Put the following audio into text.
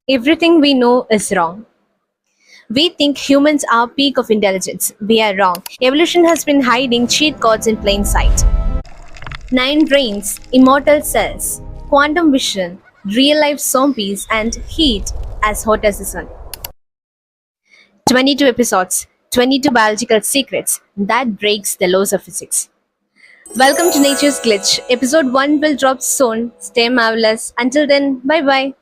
Everything we know is wrong. We think humans are peak of intelligence. We are wrong. Evolution has been hiding cheat codes in plain sight. Nine brains, immortal cells, quantum vision, real life zombies, and heat as hot as the sun. 22 episodes, 22 biological secrets that breaks the laws of physics. Welcome to Nature's Glitch. Episode 1 will drop soon. Stay marvelous. Until then, bye bye.